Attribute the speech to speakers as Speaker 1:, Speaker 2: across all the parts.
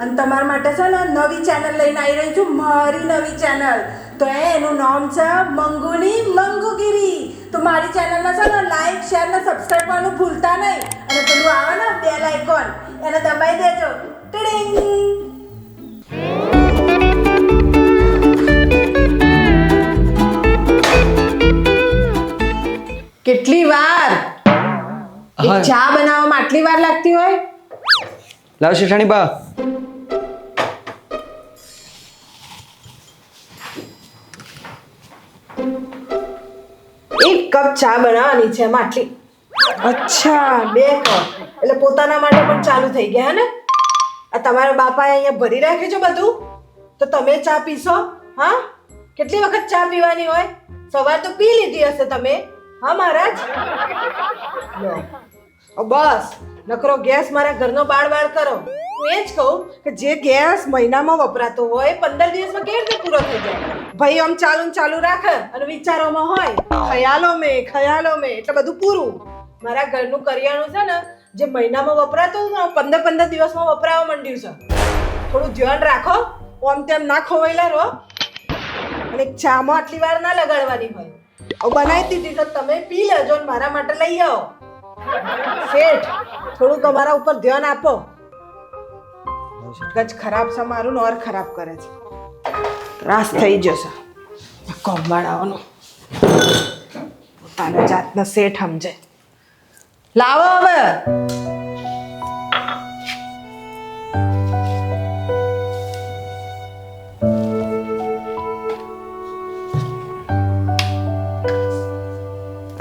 Speaker 1: અને તમારા માટે છે ને નવી ચેનલ લઈને આવી રહી છું, મારી નવી ચેનલ. તો એનું નામ છે મંગુની મંગુગીરી. તો મારી ચેનલને છે ને લાઈક શેર ને સબસ્ક્રાઈબ કરવાનું ભૂલતા નહીં. અને પેલું આવે ને બેલ આઇકોન એને દબાઈ દેજો. ટીડિંગ. કેટલી વાર એક ચા બનાવવામાં આટલી વાર લાગતી હોય?
Speaker 2: લાવ શેઠાણી બા.
Speaker 1: એક કપ ચા બનાવવાની છે એમાં આટલી. અચ્છા 2 કપ એટલે પોતાના માટે પણ ચાલુ થઈ ગયા હે ને? આ તમારા બાપાએ અહીંયા ભરી રાખ્યું છે બધું, તો તમે ચા પીશો? હા, કેટલી વખત ચા પીવાની હોય? સવાર તો પી લીધી હશે તમે. હા મહારાજ, બસ નકરો ગેસ મારા ઘરનો બાળ કરો. હું એ જ કહું કે જે ગેસ મહિનામાં વપરાતો હોય 15 દિવસમાં કેવી રીતે પૂરો થઈ જાય? ભાઈ આમ ચાલુ રાખે અને વિચારોમાં હોય ખયાલો મેં એટલે બધું પૂરું. મારા ઘરનું કરિયાણું છે ને જે મહિનામાં વપરાતું 15 દિવસમાં વપરાવા માંડ્યું છે. થોડું ધ્યાન રાખો, આમ તેમ ના ખોવાયેલા રહો. અને ચામાં આટલી વાર ના લગાડવાની હોય. બનાવી દીધી તો તમે પી લેજો અને મારા માટે લઈ આવો. શેઠ, થોડું તમારા ઉપર ધ્યાન આપો. ગજ ખરાબ છે મારું ને ઓર ખરાબ કરે છે. ત્રાસ થઈ જશે કોમવાળાઓનો. પોતાના જાતના શેઠ સમજે. લાવો હવે.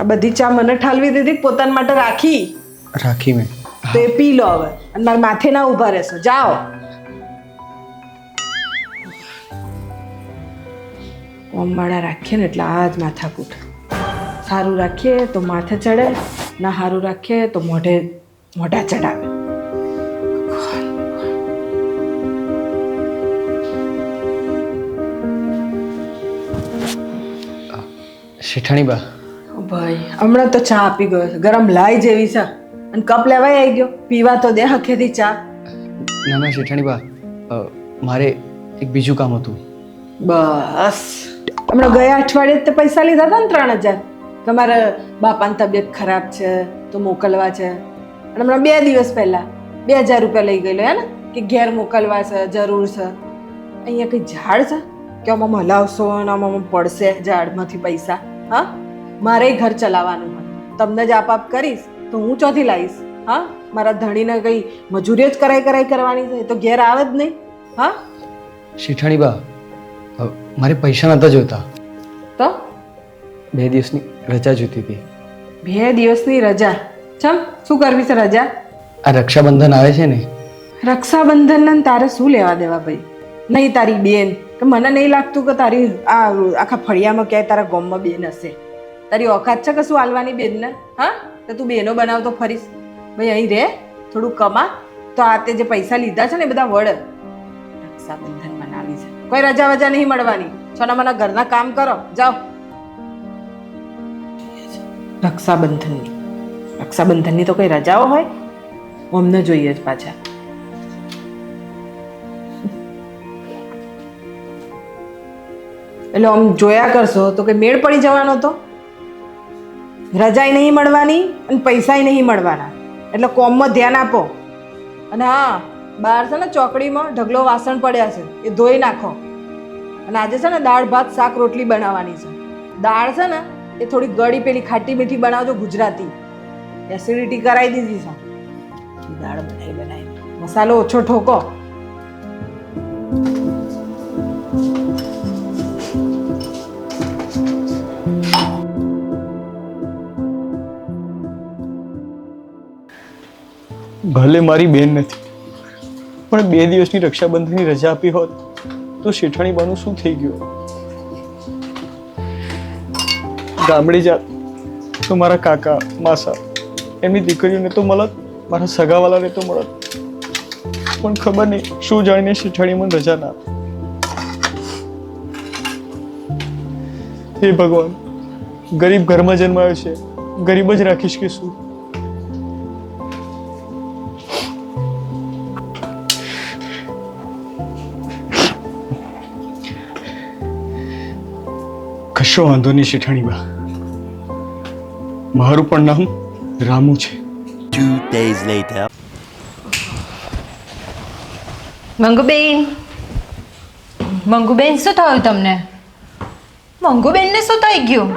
Speaker 1: આ બધી ચા મને ઠાલવી દીધી, પોતાના માટે રાખી
Speaker 2: મેં.
Speaker 1: તો એ પી લો હવે અને મારા માથે ના ઊભા રહેશો. જાઓ. કોમવાળા રાખીએ ને એટલે આ જ માથાકૂટ. સારું રાખીએ તો માથે ચડે, ના સારું રાખીએ તો મોઢા ચડાવે.
Speaker 2: શેઠાણી બા.
Speaker 1: ભાઈ હમણાં તો ચા આપી ગયો છે, ગરમ લાઈ જેવી છે અને કપ લેવાય આવી ગયો. પીવા તો દે હખેથી ચા.
Speaker 2: ના શેઠાણી બા, મારે એક બીજું કામ હતું.
Speaker 1: બસ હમણાં ગયા અઠવાડિયે તે પૈસા લીધા હતા ને 3000. તમારા બાપાની તબિયત ખરાબ છે તો મોકલવા છે. અને હમણાં 2 દિવસ પહેલા 2000 રૂપિયા લઈ ગયેલો હે ને કે ઘેર મોકલવા છે, જરૂર છે. અહીંયા કઈ ઝાડ છે કે આમાં હલાવશો અને આમાં પડશે ઝાડમાંથી પૈસા? હા, મારે ઘર ચલાવવાનું હોય, તમને જ આપ કરીશ તો હું ચોથી લાવીશ? હા, મારા ધણીને કઈ મજૂરીઓ જ કરાઈ કરવાની છે તો ઘેર આવે જ નહીં. હા
Speaker 2: શેઠાણી બા, મારે પૈસા નતા જોતા
Speaker 1: તો
Speaker 2: 2 દિવસની રજા જોઈતી હતી.
Speaker 1: 2 દિવસની રજા? ચમ, શું કરવી છે રજા?
Speaker 2: આ રક્ષાબંધન આવે છે ને.
Speaker 1: રક્ષાબંધન તારે શું લેવા દેવા ભાઈ? નહીં તારી બેન કે મને નહીં લાગતું કે તારી આ આખા ફળિયામાં ક્યાંય તારા ગામમાં બેન હશે. તારી ઓકાત છે કે શું હાલવાની બેનને? હા, તો તું બેનો બનાવતો ફરીશ? ભાઈ અહીં રે, થોડું કમા તો આ તે જે પૈસા લીધા છે ને એ બધા વડ. રક્ષાબંધન મનાવી છે, કોઈ રજા વજા નહીં મળવાની. છોના મને ઘરના કામ કરો, જાઓ. રક્ષાબંધનની તો કઈ રજાઓ હોય? અમને જોઈએ જ પાછા. એટલે આમ જોયા કરશો તો કઈ મેળ પડી જવાનો તો? રજાય નહીં મળવાની અને પૈસાય નહીં મળવાના. એટલે કોમમાં ધ્યાન આપો. અને હા, બહાર છે ને ચોકડીમાં ઢગલો વાસણ પડ્યા છે, એ ધોઈ નાખો. અને આજે છે ને દાળ ભાત શાક રોટલી બનાવવાની છે. દાળ છે ને એ થોડી ગળી પેલી ખાટી મીઠી બનાવજો, ગુજરાતી. એસિડિટી કરાવી દીધી છે. દાળ બનાવી મસાલો ઓછો ઠોકો.
Speaker 3: ભલે મારી બેન નથી, પણ 2 દિવસની રક્ષાબંધનની રજા આપી હોત તો શેઠાણી બાનું શું થઈ ગયું? ગામડે જાત તો મારા કાકા માસા એમની દીકરીઓને તો મળત, મારા સગાવાલાને તો મળત, પણ ખબર નહીં શું જાણીને શેઠાણી મને રજા ના. હે ભગવાન, ગરીબ ઘરમાં જન્માયો છે, ગરીબ જ રાખીશ કે શું? કશો વાંધો નહીં શેઠાણી બા. મારું પણ નામ રામુ છે.
Speaker 4: 2 days later.
Speaker 5: મંગુબેન શું થયું તમને? મંગુબેનને શું થઈ ગયું?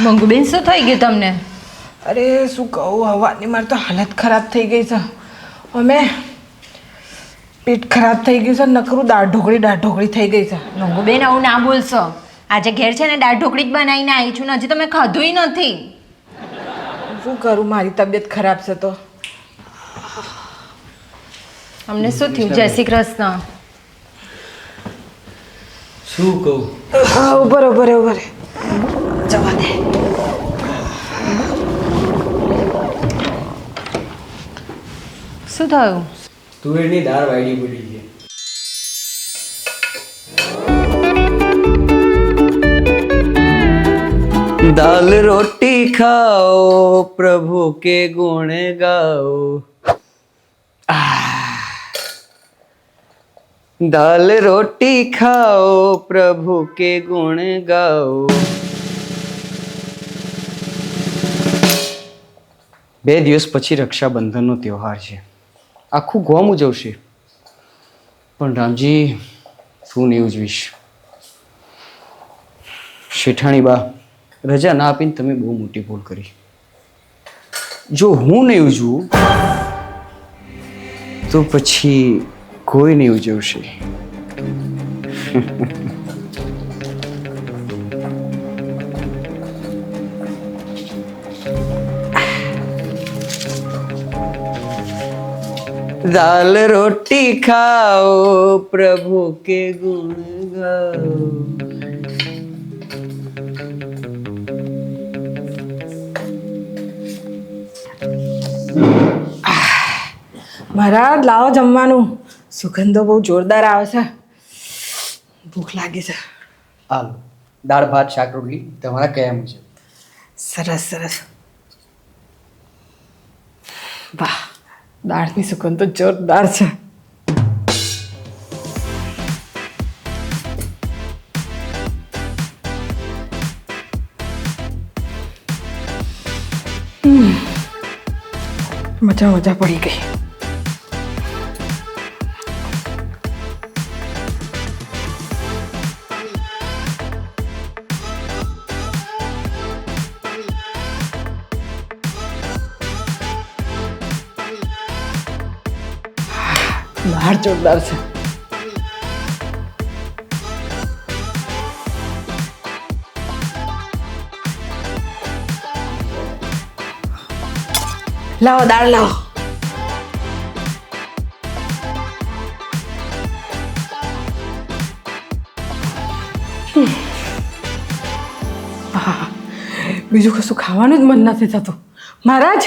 Speaker 5: મંગુબેન શું થઈ ગયું તમને?
Speaker 1: અરે શું કહું, હવાની મારી તો હાલત ખરાબ થઈ ગઈ છે. અમે પેટ ખરાબ થઈ ગયું છે, નકરું દાળ ઢોકળી થઈ ગઈ છે.
Speaker 5: મંગુબેન આવું ના બોલશો. આજે ઘેર છે ને દાળ ઢોકળી જ બનાવીને આવી છું ને હજી તમે ખાધુંય નથી.
Speaker 1: શું કરું, મારી તબિયત ખરાબ છે તો.
Speaker 5: અમને શું થયું? જય શ્રી કૃષ્ણ.
Speaker 2: શું કહું?
Speaker 1: ઉભર જવા દે.
Speaker 5: શું થયું?
Speaker 2: તુવેરની દાળ વાયડી પડી છે. दाल रोटी खाओ प्रभु के गुण गाओ. दाल रोटी खाओ प्रभु के गुण गाओ. 2 દિવસ પછી રક્ષાબંધનનો તહેવાર છે. આખું ગોમ ઉજવશે, પણ રામજી તું નહીં ઉજવીશ. શેઠાણી બા, રજા ના આપીને તમે બહુ મોટી ભૂલ કરી. જો હું નહીં ઉજવું તો પછી કોઈ નહીં ઉજવશે. दाल रोटी खाओ प्रभु के गुण गाओ.
Speaker 1: મહારાજ લાવો જમવાનું. સુગંધો બહુ જોરદાર આવે છે, ભૂખ લાગી છે.
Speaker 2: હાલ દાળ ભાત શાક રોટલી તમારા કયા મુજબ.
Speaker 1: સરસ. વાહ, દાળની સુગંધ તો જોરદાર છે. મજા પડી ગઈ. દાળ જોરદાર છે. લાવો દાળ લાવો. બીજું કશું ખાવાનું જ મન નથી થતું. મહારાજ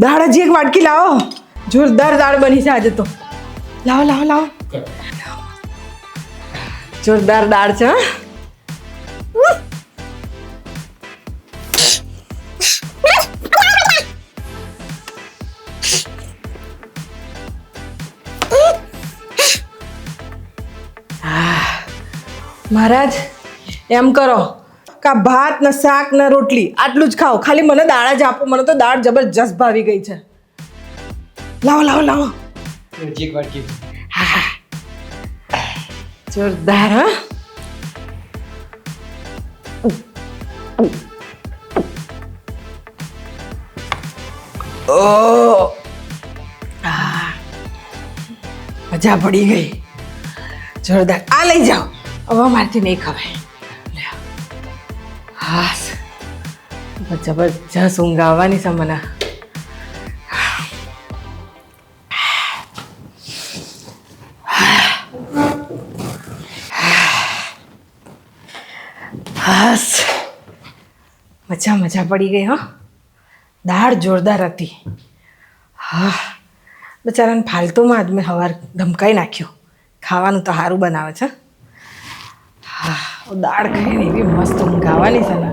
Speaker 1: દાળ હજી એક વાટકી લાવો. જોરદાર દાળ બની છે આજે તો. લાવો. જોરદાર દાળ છે. મહારાજ એમ કરો કે ભાત ને શાક ને રોટલી આટલું જ ખાઓ. ખાલી મને દાળ જ આપો. મને તો દાળ જબરજસ્ત ભાવી ગઈ છે. લાવો.
Speaker 2: એક વાટકી.
Speaker 1: જોરદાર. હા, મજા પડી ગઈ. જોરદાર. આ લઈ જાઓ. હવે મારથી નહીં ખવાય. હા, જબરજસ્ત ઊંઘ આવવાની છે મને. હાસ, મજા પડી ગઈ. હા, દાળ જોરદાર હતી. હા, બચારાને ફાલતુમાં જ મેં સવાર ધમકાઈ નાખ્યો. ખાવાનું તો સારું બનાવે છે. હા, દાળ ખાઈને એવી મસ્ત ઊંઘ આવવાની છે ને.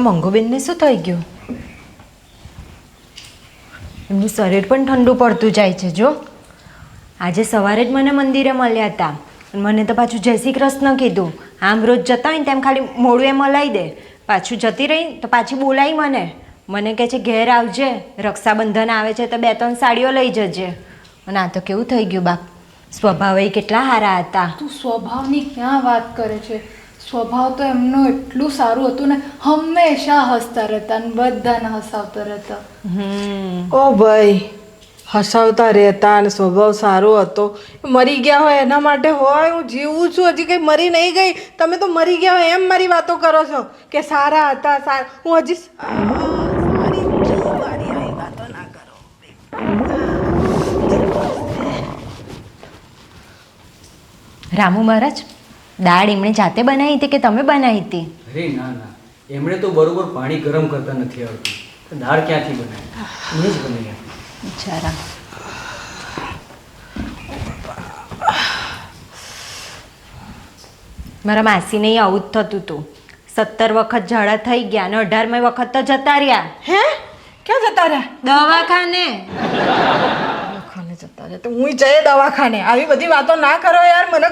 Speaker 5: આ મંગુબેનને શું થઈ ગયું? એમનું શરીર પણ ઠંડુ પડતું જાય છે. જો આજે સવારે જ મને મંદિરે મળ્યા હતા અને મને તો પાછું જય શ્રી કૃષ્ણ કીધું. આમ રોજ જતા હોય ને તેમ ખાલી મોડું એ મલાઈ દે, પાછું જતી રહી તો પાછી બોલાવી મને કહે છે ઘેર આવજે, રક્ષાબંધન આવે છે તો 2-3 સાડીઓ લઈ જજે. અને આ તો કેવું થઈ ગયું બાપ, સ્વભાવ એ કેટલા સારા હતા.
Speaker 6: તું સ્વભાવની ક્યાં વાત કરે છે? સ્વભાવ તો એમનો એટલું સારું હતું ને, હંમેશા હસતા રહેતા ને બધાને હસાવતા રહેતા.
Speaker 1: ઓ ભાઈ, હસાવતા રહેતા અને સ્વભાવ સારો હતો. મરી ગયા હોય એના માટે હોય, હું જીવું છું, હજી કંઈ મરી નહીં ગઈ. તમે તો મરી ગયા હોય એમ મારી વાતો કરો છો કે સારા હતા. હું હજી સારી વાતો ના કરો.
Speaker 5: રામુ મહારાજ, દાળ એમણે જાતે બનાવી હતી કે તમે બનાવી હતી?
Speaker 2: અરે ના ના, એમણે તો બરોબર પાણી ગરમ કરતા નથી આવડતું, તો દાળ ક્યાંથી બનાવી? મેં જ બનાવી.
Speaker 5: બિચારા. મારા માસીને આવું જ થતું હતું. 17 વખત ઝાડા થઈ ગયા અને 18મી વખત તો જતા રહ્યા.
Speaker 1: હે? ક્યાં જતા રહ્યા?
Speaker 5: દવાખાને.
Speaker 1: દવાખાને જતા રહ્યા તો હું જઈએ દવાખાને. આવી બધી વાતો ના કરો યાર, મને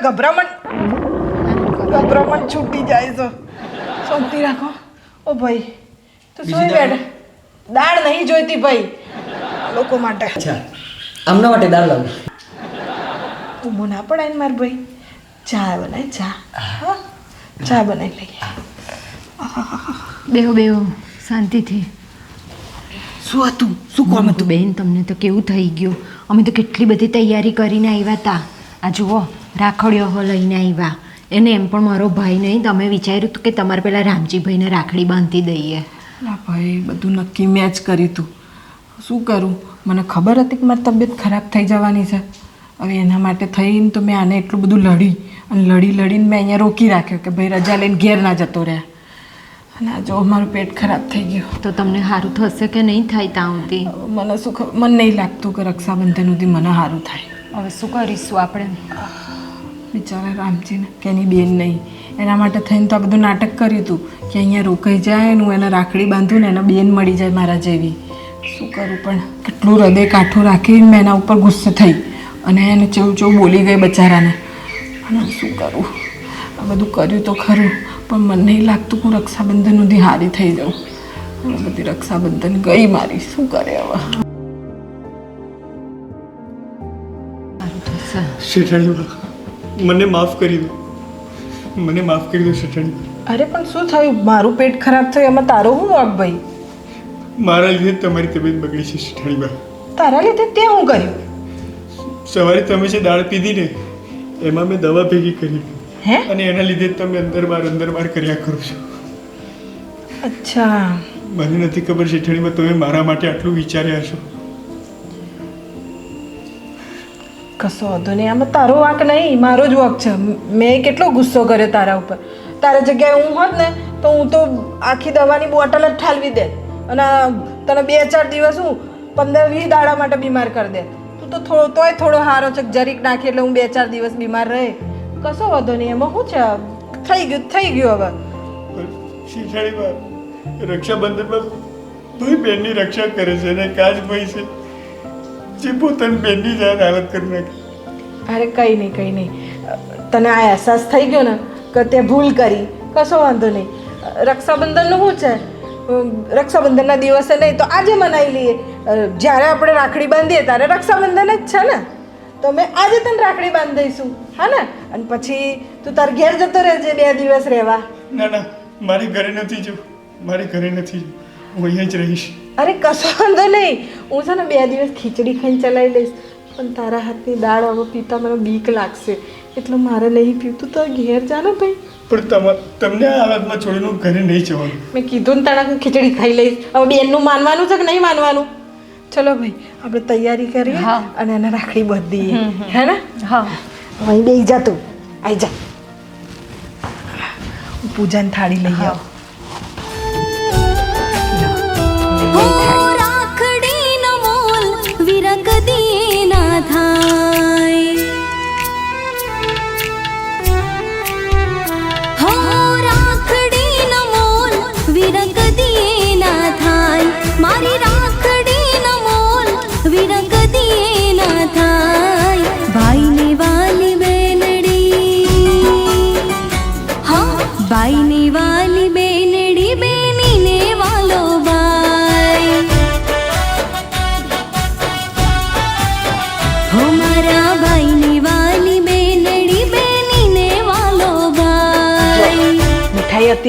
Speaker 1: ગભરામણ છૂટી જાય છે. શાંતિ રાખો. ઓ ભાઈ તો શું બેઠા? દાળ નહીં જોઈતી ભાઈ, લોકો માટે.
Speaker 2: અચ્છા, આમના માટે દાળ લાવું?
Speaker 1: ઊભો ના પડાય ને માર ભાઈ. ચા બનાય, ચા. હા, ચા બનાવી લઈએ.
Speaker 5: બેહો શાંતિથી.
Speaker 1: શું હતું? શું કોમ હતું?
Speaker 5: બેન, તમને તો કેવું થઈ ગયું? અમે તો કેટલી બધી તૈયારી કરીને આવ્યા હતા. આ જુઓ, રાખડીઓ લઈને આવ્યા. એને એમ પણ મારો ભાઈ નહીં, તમે વિચાર્યું હતું કે તમારે પેલા રામજીભાઈને રાખડી બાંધી દઈએ.
Speaker 1: ના ભાઈ, બધું નક્કી મેં જ કર્યું હતું. શું કરું? મને ખબર હતી કે મારી તબિયત ખરાબ થઈ જવાની છે. હવે એના માટે થઈને તો મેં આને એટલું બધું લડીને મેં અહીંયા રોકી રાખ્યો કે ભાઈ રજા લઈને ઘેર ના જતો રહે. અને આ જો મારું પેટ ખરાબ થઈ ગયું.
Speaker 5: તો તમને સારું થશે કે નહીં થાય ત્યાં સુધી?
Speaker 1: મને શું ખબર, મને નહીં લાગતું કે રક્ષાબંધન સુધી મને સારું થાય.
Speaker 5: હવે શું કરીશું આપણે?
Speaker 1: બિચારા રામજીને કે એની બેન નહીં, એના માટે થઈને તો આ બધું નાટક કર્યું હતું કે અહીંયા રોકાઈ જાય ને હું એને રાખડી બાંધું ને એને બેન મળી જાય મારા જેવી. શું કરું? પણ કેટલું હૃદય કાઠું રાખીને મેં એના ઉપર ગુસ્સે થઈ અને એને ચેવું બોલી ગઈ બચારાને. અને શું કરું? આ બધું કર્યું તો ખરું, પણ મને નહીં લાગતું હું રક્ષાબંધન સુધી હારી થઈ જાઉં. અને બધી રક્ષાબંધન ગઈ મારી. શું કરે હવે?
Speaker 3: શેઠાણી, મને માફ કરી દો, મને માફ કરી દો શેઠાણી.
Speaker 1: અરે પણ શું થયું? મારું પેટ ખરાબ થયું એમાં તારો શું વાંક ભાઈ?
Speaker 3: મારા લીધે તમારી તબિયત બગડી છે શેઠાણીબા.
Speaker 1: તારા લીધે તે હું કર્યું?
Speaker 3: સવારે તમે જે દાળ પીધી ને એમાં મેં દવા ભેગી કરી
Speaker 1: હે?
Speaker 3: અને એના લીધે જ તમે અંદર બાર કર્યા કરો છો.
Speaker 1: અચ્છા.
Speaker 3: મને નથી ખબર શેઠાણીબા તમે મારા માટે આટલું વિચાર્યા છો.
Speaker 1: કશો વાંધો નહીં, આમાં તારો વાંક નહીં, મારો જ વાંક છે. મેં કેટલો ગુસ્સો કર્યો તારા ઉપર. તારા જગ્યાએ હું હોત ને તો હું તો આખી દવાની બોટલ જ ઠાલવી દે અને તને 2-4 દિવસ હું 15-20 દાડા માટે બીમાર કરી દે. તું તો થોડો હારો છે, જરીક નાખી એટલે હું 2-4 દિવસ બીમાર રહે. કશો વાંધો નહીં, એમાં શું છે? થઈ ગયું હવે.
Speaker 3: શેઠાણીબા, રક્ષાબંધનમાં ભાઈ બહેનની રક્ષા કરે છે અને કાજ ભાઈ છે જે પોતાની બહેનની જાત હાલત કરી નાખે.
Speaker 1: અરે કંઈ નહીં. તને આ અહેસાસ થઈ ગયો ને કે તે ભૂલ કરી, કશો વાંધો નહીં. રક્ષાબંધનનું શું છે? રક્ષાબંધનના દિવસે નહીં તો આજે મનાવી લઈએ. જ્યારે આપણે રાખડી બાંધીએ ત્યારે રક્ષાબંધન જ છે ને, તો મેં આજે તને રાખડી બાંધી દઈશું. હા ને? અને પછી તું તાર ઘેર જતો રહેજે 2 દિવસ રહેવા.
Speaker 3: ના, મારે ઘરે નથી જવું, હું અહીંયા જ રહીશ.
Speaker 1: અરે કશો વાંધો નહીં, હું છે ને 2 દિવસ ખીચડી ખાઈને ચલાવી લઈશ. પણ તારા હાથની દાળ હવે પીતા મને બીક લાગશે, એટલે મારે નહીં પીવું. તો ઘેર જા ને ભાઈ.
Speaker 3: પણ તમને આ હાલતમાં છોડીને હું ઘરે નહીં જવાનું.
Speaker 1: મેં કીધું ને તારા ખીચડી ખાઈ લઈશ. હવે બેનનું માનવાનું છે કે નહીં માનવાનું? ચલો ભાઈ, આપણે તૈયારી કરીએ અને એને રાખડી બાંધી દઈએ. હે ને?
Speaker 5: હા.
Speaker 1: અહીં બેસી જા, તું આવી જા. હું પૂજાની થાળી લઈ આવું.
Speaker 7: રાખડી નો મોલ વિરક દીએ ના થાય. હો રાખડી નો મોલ વિરક દી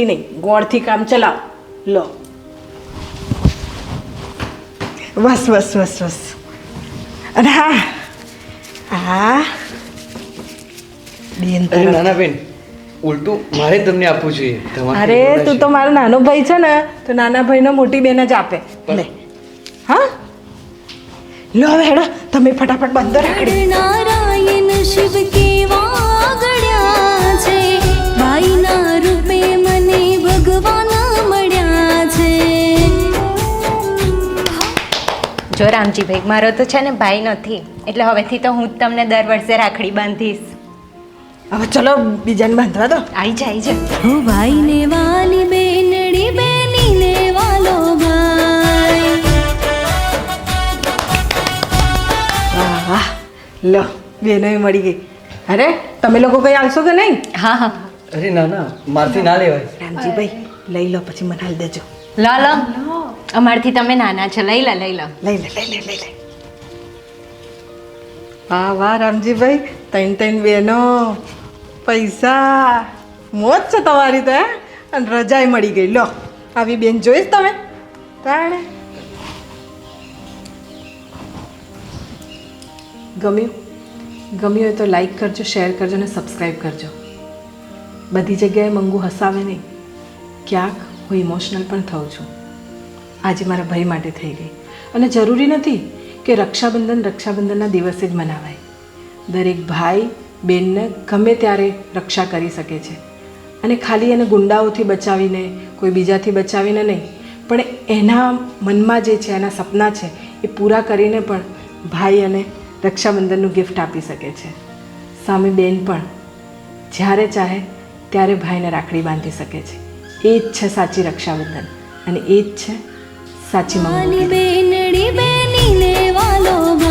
Speaker 1: કરતી નહીં, ગોળથી કામ ચલાવ. લો બસ બસ બસ બસ. અને હા બેન
Speaker 2: અરે નાના બેન, ઉલટું મારે જ તમને આપવું જોઈએ. તમારે
Speaker 1: અરે
Speaker 2: કેવું
Speaker 1: તું તો મારો નાનો ભાઈ છે ને, તો નાના ભાઈનો મોટી બેન જ આપે. લે હા લો હવે હેડો તમે ફટાફટ બંધ રાખડી.
Speaker 7: નારાયણ શિવ કેવા ગળ્યા છે, ભાઈના રૂપે મને ભગવાન મળ્યા છે.
Speaker 5: જો રામજીભાઈ, મારો તો છે ને ભાઈ નથી, એટલે હવેથી તો હું જ તમને દર વર્ષે રાખડી બાંધીશ.
Speaker 1: હવે ચલો બીજાને બાંધવા દો.
Speaker 5: આવી જા.
Speaker 7: હો ભાઈને વાલી બેનડી, બેનીને વાલો ભાઈ.
Speaker 1: વાહ વાહ, લો બેનો મળી ગઈ. અરે તમે લોકો કઈ આવશો કે નહીં?
Speaker 5: હા હા,
Speaker 2: અરે ના મારથી ના લેવાય.
Speaker 1: રામજીભાઈ લઈ લો, પછી મને હાલ દેજો.
Speaker 5: લો અમારથી તમે નાના છો, લઈ લો.
Speaker 1: લઈ લે. વાહ વાહ રામજીભાઈ, ત્રણ બેનો, પૈસા, મોજ છે તમારી તો. અને રજાઈ મળી ગઈ. લો આવી બેન જોઈશ તમે તાણે. ગમ્યું હોય તો લાઈક કરજો, શેર કરજો અને સબસ્ક્રાઈબ કરજો. બધી જગ્યાએ મંગુ હસાવે નહીં, ક્યાંક હું ઇમોશનલ પણ થઉં છું. આજે મારા ભાઈ માટે થઈ ગઈ. અને જરૂરી નથી કે રક્ષાબંધનના દિવસે જ મનાવાય. દરેક ભાઈ બેનને ગમે ત્યારે રક્ષા કરી શકે છે. અને ખાલી એને ગુંડાઓથી બચાવીને, કોઈ બીજાથી બચાવીને નહીં, પણ એના મનમાં જે છે, એના સપના છે, એ પૂરા કરીને પણ ભાઈ અને રક્ષાબંધનનું ગિફ્ટ આપી શકે છે. સામે બેન પણ જ્યારે ચાહે ત્યારે ભાઈને રાખડી બાંધી શકે છે. એ જ છે સાચી રક્ષાબંધન, અને એ જ છે સાચી મંગુ.
Speaker 7: વાલી બેનડી, બેનીને વાલો ભાઈ.